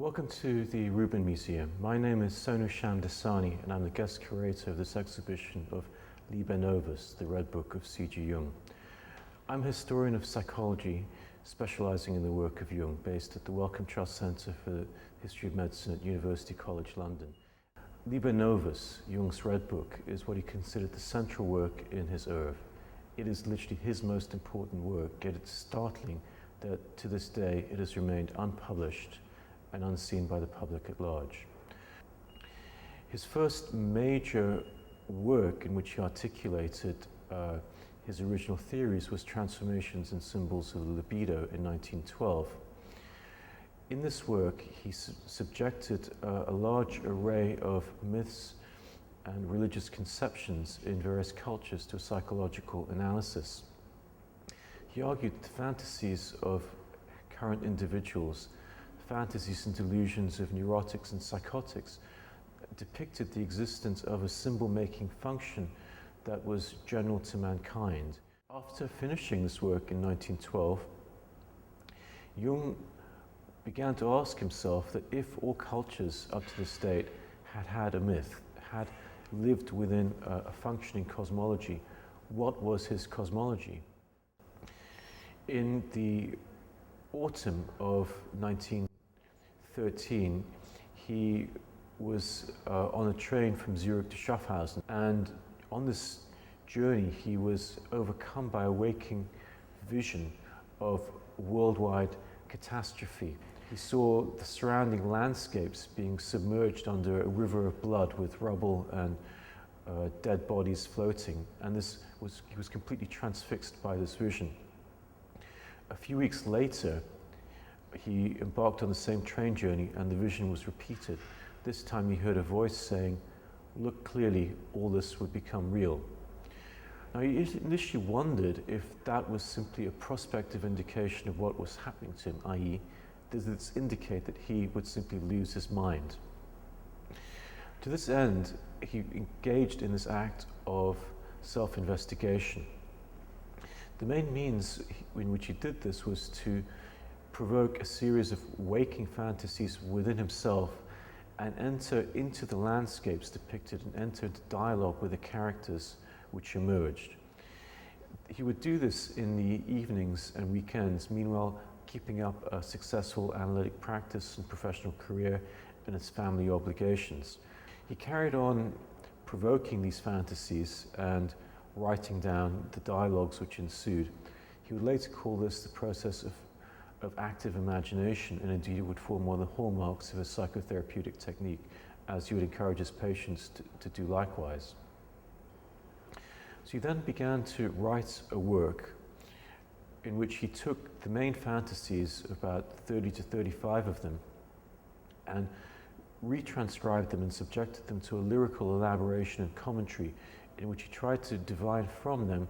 Welcome to the Rubin Museum. My name is Sonu Shamdasani and I'm the guest curator of this exhibition of Liber Novus, the Red Book of C.G. Jung. I'm a historian of psychology specializing in the work of Jung, based at the Wellcome Trust Centre for the History of Medicine at University College London. Liber Novus, Jung's Red Book, is what he considered the central work in his oeuvre. It is literally his most important work, yet it's startling that to this day it has remained unpublished and unseen by the public at large. His first major work in which he articulated his original theories was Transformations and Symbols of the Libido in 1912. In this work, he subjected a large array of myths and religious conceptions in various cultures to a psychological analysis. He argued that the fantasies of current individuals, fantasies and delusions of neurotics and psychotics, depicted the existence of a symbol-making function that was general to mankind. After finishing this work in 1912, Jung began to ask himself that if all cultures up to this date had had a myth, had lived within a functioning cosmology, what was his cosmology? In the autumn of 1913, he was on a train from Zurich to Schaffhausen, and on this journey he was overcome by a waking vision of worldwide catastrophe. He saw the surrounding landscapes being submerged under a river of blood with rubble and dead bodies floating, and he was completely transfixed by this vision. A few weeks later, he embarked on the same train journey and the vision was repeated. This time he heard a voice saying, "Look clearly, all this would become real." Now he initially wondered if that was simply a prospective indication of what was happening to him, i.e., does this indicate that he would simply lose his mind? To this end, he engaged in this act of self-investigation. The main means in which he did this was to provoke a series of waking fantasies within himself and enter into the landscapes depicted and enter into dialogue with the characters which emerged. He would do this in the evenings and weekends, meanwhile keeping up a successful analytic practice and professional career and his family obligations. He carried on provoking these fantasies and writing down the dialogues which ensued. He would later call this the process of active imagination, and indeed it would form one of the hallmarks of a psychotherapeutic technique, as he would encourage his patients to do likewise. So he then began to write a work in which he took the main fantasies, about 30 to 35 of them, and retranscribed them and subjected them to a lyrical elaboration and commentary in which he tried to divine from them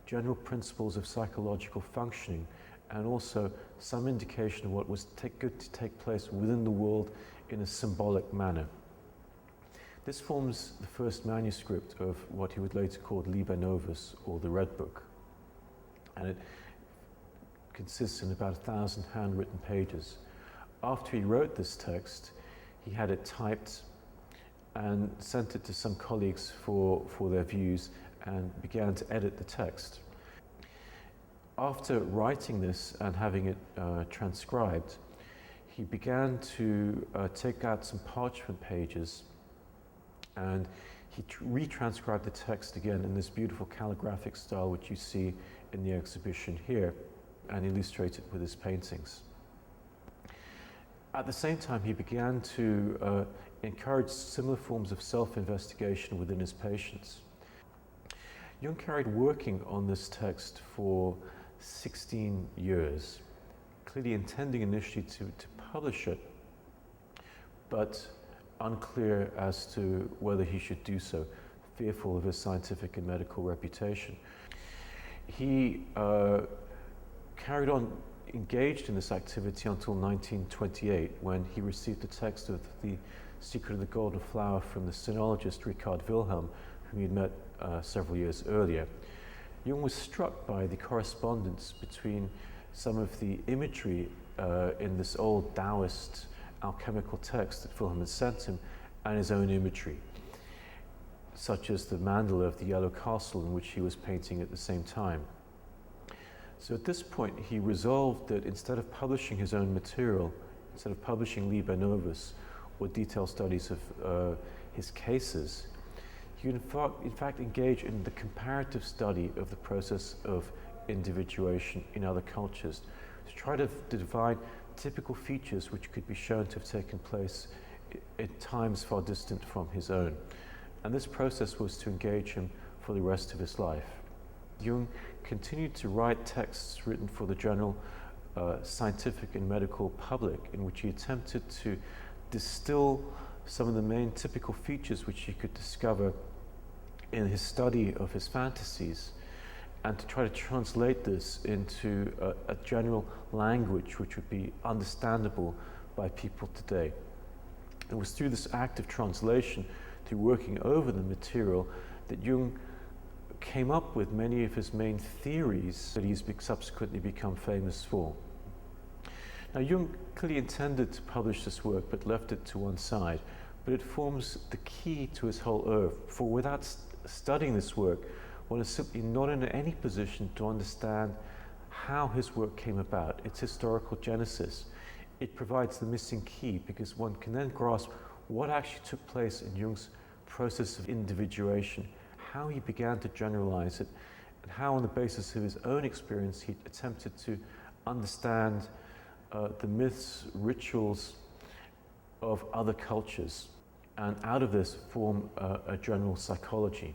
general principles of psychological functioning and also some indication of what was good to take place within the world in a symbolic manner. This forms the first manuscript of what he would later call Liber Novus, or the Red Book, and it consists in about 1,000 handwritten pages. After he wrote this text, he had it typed and sent it to some colleagues for their views and began to edit the text. After writing this and having it transcribed, he began to take out some parchment pages and he retranscribed the text again in this beautiful calligraphic style which you see in the exhibition here and illustrated with his paintings. At the same time, he began to encourage similar forms of self-investigation within his patients. Jung carried working on this text for 16 years, clearly intending initially to publish it, but unclear as to whether he should do so, fearful of his scientific and medical reputation. He carried on engaged in this activity until 1928, when he received the text of The Secret of the Golden Flower from the sinologist Richard Wilhelm, whom he'd met several years earlier. Jung was struck by the correspondence between some of the imagery in this old Taoist alchemical texts that Wilhelm had sent him and his own imagery, such as the mandala of the Yellow Castle in which he was painting at the same time. So at this point he resolved that instead of publishing his own material, instead of publishing Liber Novus or detailed studies of his cases, he would in fact engage in the comparative study of the process of individuation in other cultures, to try to define typical features which could be shown to have taken place at times far distant from his own. And this process was to engage him for the rest of his life. Jung continued to write texts written for the general scientific and medical public, in which he attempted to distill some of the main typical features which he could discover in his study of his fantasies, and to try to translate this into a general language which would be understandable by people today. It was through this act of translation, through working over the material, that Jung came up with many of his main theories that he's subsequently become famous for. Now, Jung clearly intended to publish this work but left it to one side, but it forms the key to his whole oeuvre, for without studying this work, one is simply not in any position to understand how his work came about, its historical genesis. It provides the missing key, because one can then grasp what actually took place in Jung's process of individuation, how he began to generalize it, and how on the basis of his own experience he attempted to understand the myths, rituals of other cultures, and out of this form a general psychology.